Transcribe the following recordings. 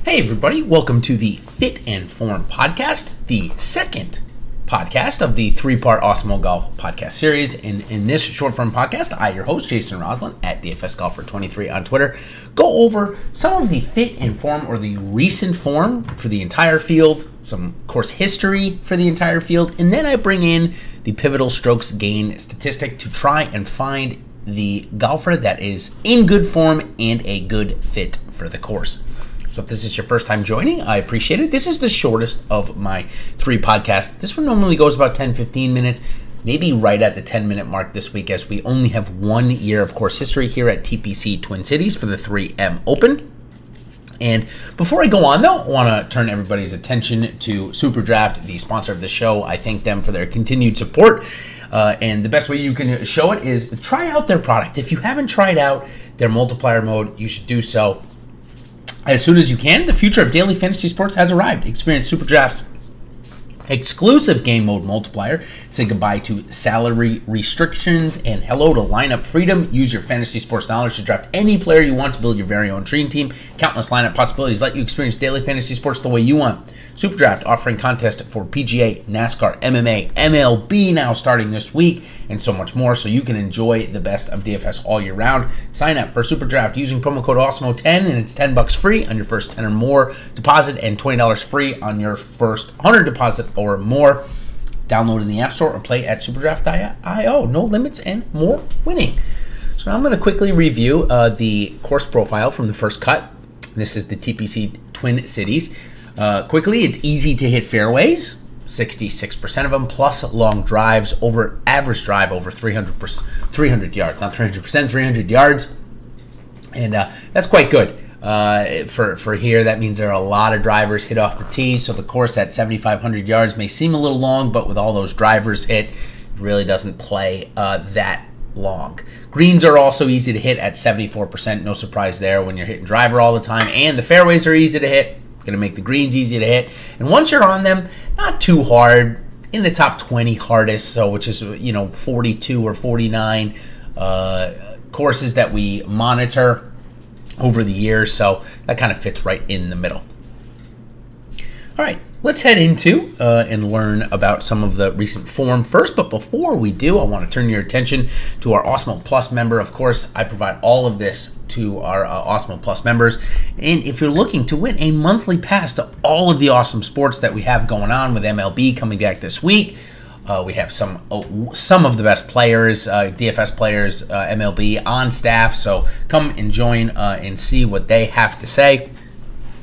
Hey everybody, welcome to the Fit and Form podcast, the second podcast of the three-part Awesemo Golf podcast series. In this short-form podcast, I, your host, Jason Rouslin, at DFS Golfer 23 on Twitter, go over some of the fit and form or the recent form for the entire field, some course history for the entire field, and then I bring in the pivotal strokes gain statistic to try and find the golfer that is in good form and a good fit for the course. So if this is your first time joining, I appreciate it. This is the shortest of my three podcasts. This one normally goes about 10-15 minutes, maybe right at the 10-minute mark this week, as we only have 1 year of course history here at TPC Twin Cities for the 3M Open. And before I go on, though, I want to turn everybody's attention to SuperDraft, the sponsor of the show. I thank them for their continued support. And the best way you can show it is try out their product. If you haven't tried out their multiplier mode, you should do so as soon as you can. The future of daily fantasy sports has arrived. Experience SuperDraft's exclusive game mode multiplier. Say goodbye to salary restrictions and hello to lineup freedom. Use your fantasy sports knowledge to draft any player you want to build your very own dream team. Countless lineup possibilities let you experience daily fantasy sports the way you want. SuperDraft offering contests for PGA, NASCAR, MMA, MLB now starting this week, and so much more, so you can enjoy the best of DFS all year round. Sign up for SuperDraft using promo code Awesemo10, and it's $10 free on your first 10 or more deposit, and $20 free on your first 100 deposit or more. Download in the App Store or play at superdraft.io. No limits and more winning. So now I'm going to quickly review the course profile from the first cut. This is the TPC Twin Cities. Quickly, it's easy to hit fairways, 66% of them, plus long drives, over average drive over 300 yards, not 300%, 300 yards, and that's quite good for here. That means there are a lot of drivers hit off the tee, so the course at 7,500 yards may seem a little long, but with all those drivers hit, it really doesn't play that long. Greens are also easy to hit at 74%, no surprise there when you're hitting driver all the time, and the fairways are easy to hit. Going to make the greens easy to hit, and once you're on them, not too hard, in the top 20 hardest, so which is 42 or 49 courses that we monitor over the years, so that kind of fits right in the middle. All right, let's head into and learn about some of the recent form first. But before we do, I want to turn your attention to our Awesemo Plus member. Of course, I provide all of this to our Awesemo Plus members. And if you're looking to win a monthly pass to all of the awesome sports that we have going on, with MLB coming back this week, we have some of the best players, DFS players, MLB on staff. So come and join and see what they have to say.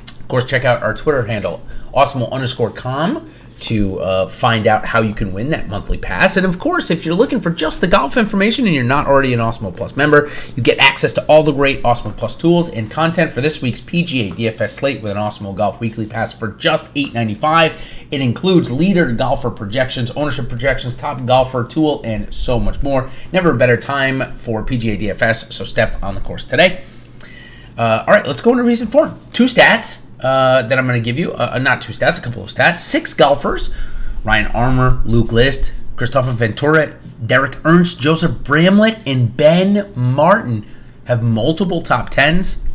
Of course, check out our Twitter handle, Awesemo_com, to find out how you can win that monthly pass. And of course, if you're looking for just the golf information and you're not already an Awesemo Plus member, you get access to all the great Awesemo Plus tools and content for this week's PGA DFS slate with an Awesemo Golf Weekly Pass for just $8.95. It includes leader golfer projections, ownership projections, top golfer tool, and so much more. Never a better time for PGA DFS, so step on the course today. All right, let's go into recent form. Two stats that I'm going to give you. Not two stats, a couple of stats. 6 golfers: Ryan Armour, Luke List, Christopher Ventura, Derek Ernst, Joseph Bramlett, and Ben Martin have multiple top 10s.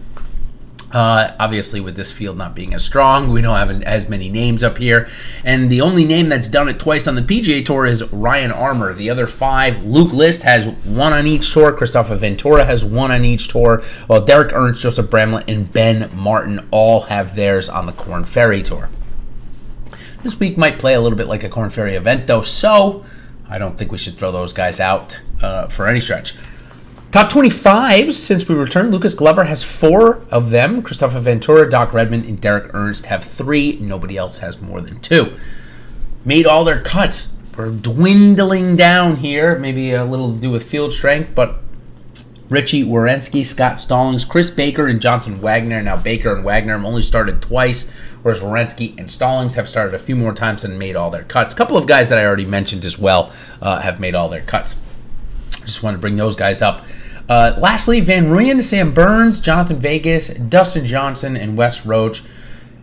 Obviously, with this field not being as strong, we don't have as many names up here. And the only name that's done it twice on the PGA Tour is Ryan Armour. The other 5, Luke List has 1 on each tour. Christopher Ventura has 1 on each tour. While Derek Ernst, Joseph Bramlett, and Ben Martin all have theirs on the Korn Ferry Tour. This week might play a little bit like a Korn Ferry event, though, so I don't think we should throw those guys out for any stretch. Top 25s since we returned. Lucas Glover has 4 of them. Christopher Ventura, Doc Redman, and Derek Ernst have 3. Nobody else has more than 2. Made all their cuts. We're dwindling down here. Maybe a little to do with field strength, but Richie Werenski, Scott Stallings, Chris Baker, and Johnson Wagner. Now Baker and Wagner have only started twice, whereas Werenski and Stallings have started a few more times and made all their cuts. A couple of guys that I already mentioned as well have made all their cuts. Just want to bring those guys up. Lastly, Van Rooyen, Sam Burns, Jonathan Vegas, Dustin Johnson, and Wes Roach.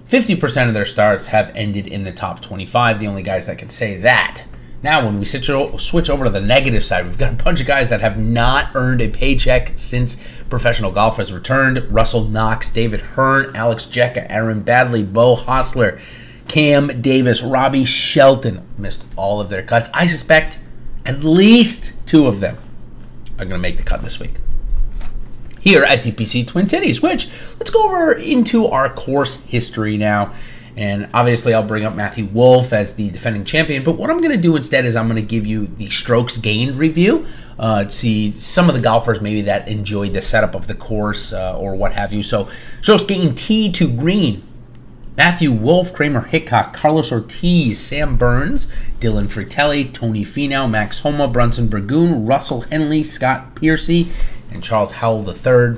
50% of their starts have ended in the top 25. The only guys that can say that Now, when we switch over to the negative side, we've got a bunch of guys that have not earned a paycheck since professional golf has returned. Russell Knox, David Hearn, Alex Jecka, Aaron Baddeley, Bo Hostler, Cam Davis, Robbie Shelton missed all of their cuts. I suspect at least 2 of them are going to make the cut this week here at DPC Twin Cities, which let's go over into our course history now. And obviously I'll bring up Matthew Wolff as the defending champion, but what I'm going to do instead is I'm going to give you the strokes gained review, see some of the golfers maybe that enjoyed the setup of the course or what have you. So strokes gained tee to green: Matthew Wolff, Kramer Hickok, Carlos Ortiz, Sam Burns, Dylan Fratelli, Tony Finau, Max Homa, Brunson Burgoon, Russell Henley, Scott Piercy, and Charles Howell III.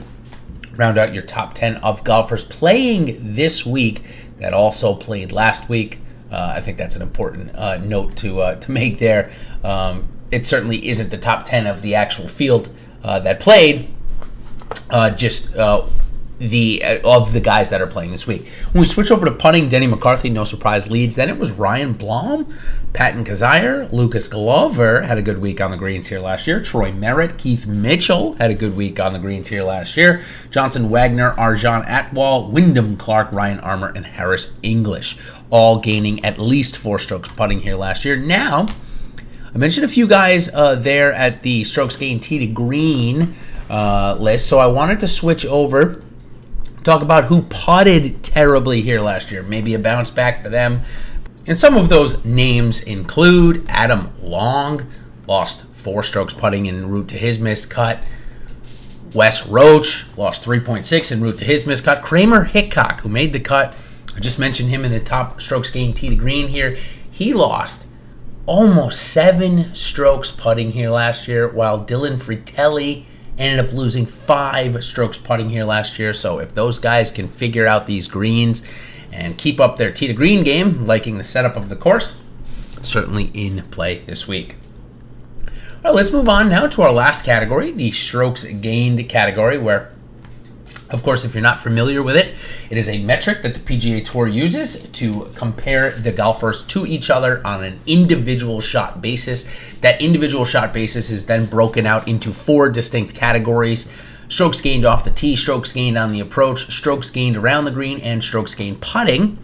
Round out your top 10 of golfers playing this week that also played last week. I think that's an important note to make there. It certainly isn't the top 10 of the actual field that played, just of the guys that are playing this week. When we switch over to putting, Denny McCarthy, no surprise, leads. Then it was Ryan Blom, Patton Kazire, Lucas Glover had a good week on the greens here last year. Troy Merritt, Keith Mitchell had a good week on the greens here last year. Johnson Wagner, Arjan Atwal, Wyndham Clark, Ryan Armour, and Harris English, all gaining at least 4 strokes putting here last year. Now, I mentioned a few guys there at the strokes gained tee to green list, so I wanted to switch over, talk about who putted terribly here last year. Maybe a bounce back for them. And some of those names include Adam Long, lost 4 strokes putting en route to his missed cut. Wes Roach lost 3.6 en route to his missed cut. Kramer Hickok, who made the cut, I just mentioned him in the top strokes gained tee to green here. He lost almost 7 strokes putting here last year, while Dylan Fratelli ended up losing 5 strokes putting here last year. So if those guys can figure out these greens and keep up their tee to green game, liking the setup of the course, certainly in play this week. All right, let's move on now to our last category, the strokes gained category, where, of course, if you're not familiar with it, it is a metric that the PGA Tour uses to compare the golfers to each other on an individual shot basis. That individual shot basis is then broken out into 4 distinct categories: strokes gained off the tee, strokes gained on the approach, strokes gained around the green, and strokes gained putting.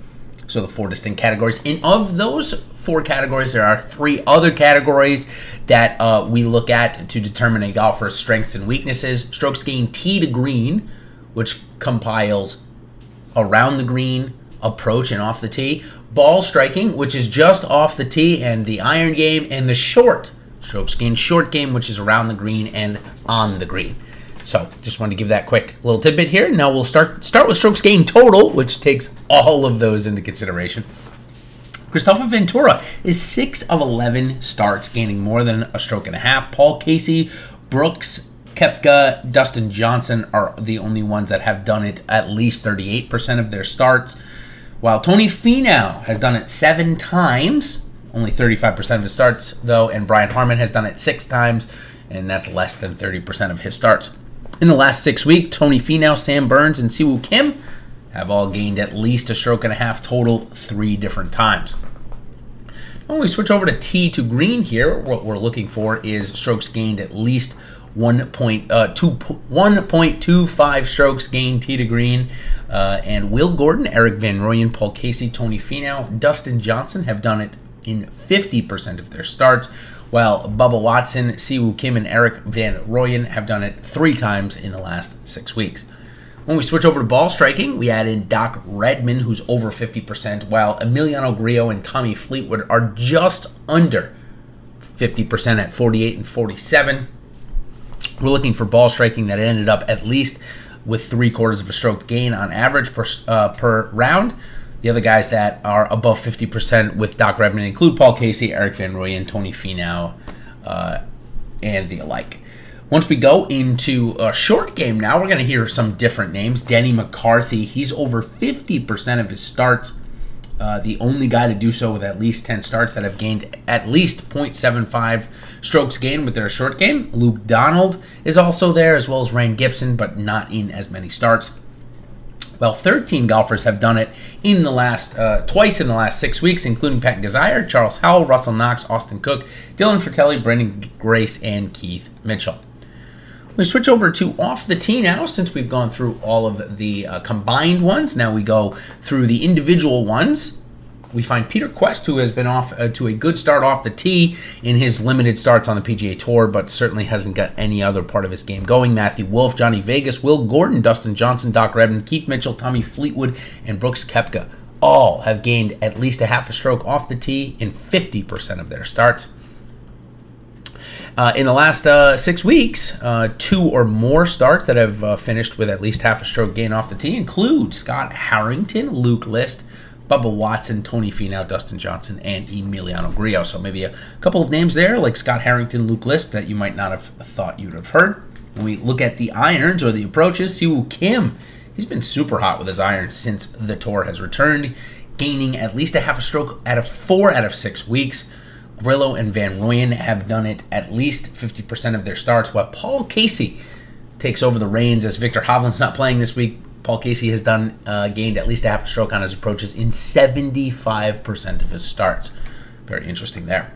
So the 4 distinct categories. And of those 4 categories, there are 3 other categories that we look at to determine a golfer's strengths and weaknesses. Strokes gained tee to green, which compiles around the green, approach, and off the tee. Ball striking, which is just off the tee and the iron game. And the strokes gained short game, which is around the green and on the green. So just wanted to give that quick little tidbit here. Now we'll start with strokes gained total, which takes all of those into consideration. Christopher Ventura is 6 of 11 starts, gaining more than a stroke and a half. Paul Casey, Brooks Koepka, Dustin Johnson are the only ones that have done it at least 38% of their starts, while Tony Finau has done it 7 times, only 35% of his starts though, and Brian Harman has done it 6 times, and that's less than 30% of his starts. In the last 6 weeks, Tony Finau, Sam Burns, and Siwoo Kim have all gained at least a stroke and a half total 3 different times. When we switch over to tee to green here, what we're looking for is strokes gained at least 1.25 strokes gained tee to green. And Will Gordon, Eric Van Rooyen, Paul Casey, Tony Finau, Dustin Johnson have done it in 50% of their starts, while Bubba Watson, Siwoo Kim, and Eric Van Rooyen have done it 3 times in the last 6 weeks. When we switch over to ball striking, we add in Doc Redman, who's over 50%, while Emiliano Grillo and Tommy Fleetwood are just under 50% at 48 and 47. We're looking for ball striking that ended up at least with 3/4 of a stroke gain on average per round. The other guys that are above 50% with Doc Redman include Paul Casey, Eric Van Rooyen, Tony Finau, and the alike. Once we go into a short game now, we're going to hear some different names. Denny McCarthy, he's over 50% of his starts. The only guy to do so with at least 10 starts that have gained at least 0.75 strokes gained with their short game. Luke Donald is also there, as well as Ryan Gibson, but not in as many starts. Well, 13 golfers have done it in the last twice in the last 6 weeks, including Pat Gazzire, Charles Howell, Russell Knox, Austin Cook, Dylan Fratelli, Brendan Grace, and Keith Mitchell. We switch over to off the tee now, since we've gone through all of the combined ones. Now we go through the individual ones. We find Peter Quest, who has been off to a good start off the tee in his limited starts on the PGA Tour, but certainly hasn't got any other part of his game going. Matthew Wolff, Johnny Vegas, Will Gordon, Dustin Johnson, Doc Redman, Keith Mitchell, Tommy Fleetwood, and Brooks Koepka all have gained at least a half a stroke off the tee in 50% of their starts. In the last 6 weeks, 2 or more starts that have finished with at least half a stroke gain off the tee include Scott Harrington, Luke List, Bubba Watson, Tony Finau, Dustin Johnson, and Emiliano Grillo. So maybe a couple of names there, like Scott Harrington, Luke List, that you might not have thought you'd have heard. When we look at the irons or the approaches, Siwoo Kim, he's been super hot with his irons since the tour has returned, gaining at least a half a stroke out of 4 out of 6 weeks. Grillo and Van Rooyen have done it at least 50% of their starts, while Paul Casey takes over the reins as Victor Hovland's not playing this week. Paul Casey has gained at least a half a stroke on his approaches in 75% of his starts. Very interesting there.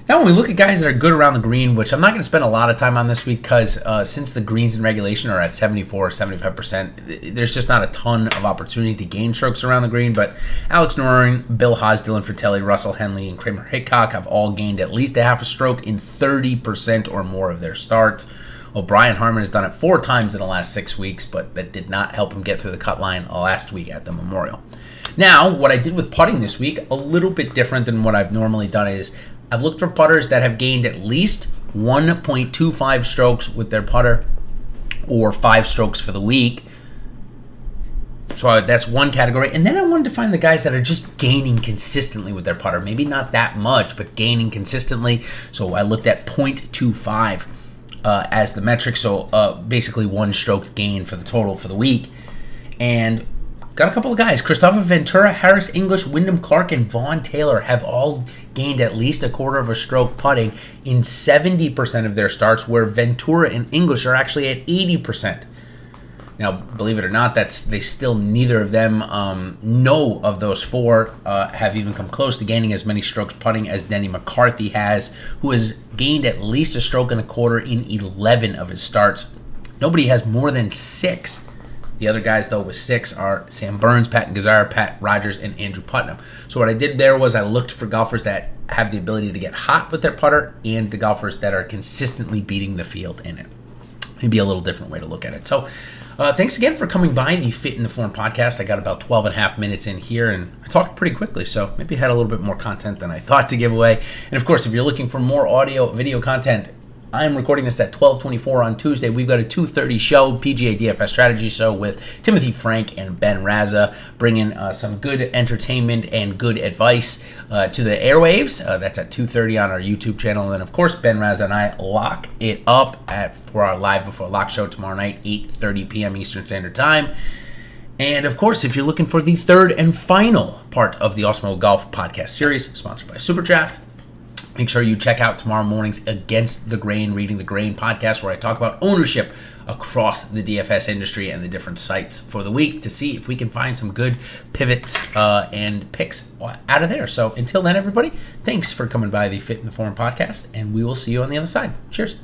Now, when we look at guys that are good around the green, which I'm not going to spend a lot of time on this week because since the greens in regulation are at 74 or 75%, there's just not a ton of opportunity to gain strokes around the green. But Alex Noren, Bill Haas, Dylan Fratelli, Russell Henley, and Kramer Hickok have all gained at least a half a stroke in 30% or more of their starts. O'Brien Harmon has done it 4 times in the last 6 weeks, but that did not help him get through the cut line last week at the Memorial. Now, what I did with putting this week, a little bit different than what I've normally done, is I've looked for putters that have gained at least 1.25 strokes with their putter, or 5 strokes for the week. So that's one category. And then I wanted to find the guys that are just gaining consistently with their putter. Maybe not that much, but gaining consistently. So I looked at 0.25 as the metric. So basically 1 stroke gain for the total for the week. And got a couple of guys. Christopher Ventura, Harris English, Wyndham Clark, and Vaughn Taylor have all gained at least a quarter of a stroke putting in 70% of their starts, where Ventura and English are actually at 80%. Now, believe it or not, they still, neither of them, no of those 4 have even come close to gaining as many strokes putting as Denny McCarthy has, who has gained at least a stroke and a quarter in 11 of his starts. Nobody has more than 6. The other guys, though, with 6 are Sam Burns, Pat Gazzara, Pat Rogers, and Andrew Putnam. So what I did there was I looked for golfers that have the ability to get hot with their putter and the golfers that are consistently beating the field in it. Maybe a little different way to look at it. So thanks again for coming by the Fit in the Form podcast. I got about 12 and a half minutes in here, and I talked pretty quickly, so maybe I had a little bit more content than I thought to give away. And of course, if you're looking for more audio, video content, I am recording this at 12:24 on Tuesday. We've got a 2:30 show, PGA DFS Strategy Show with Timothy Frank and Ben Raza, bringing some good entertainment and good advice to the airwaves. That's at 2:30 on our YouTube channel. And then, of course, Ben Raza and I lock it up for our Live Before Lock show tomorrow night, 8:30 p.m. Eastern Standard Time. And, of course, if you're looking for the third and final part of the Awesemo Golf podcast series, sponsored by Superdraft, make sure you check out tomorrow morning's Against the Grain, Reading the Grain podcast, where I talk about ownership across the DFS industry and the different sites for the week to see if we can find some good pivots and picks out of there. So until then, everybody, thanks for coming by the Fit in the Form podcast, and we will see you on the other side. Cheers.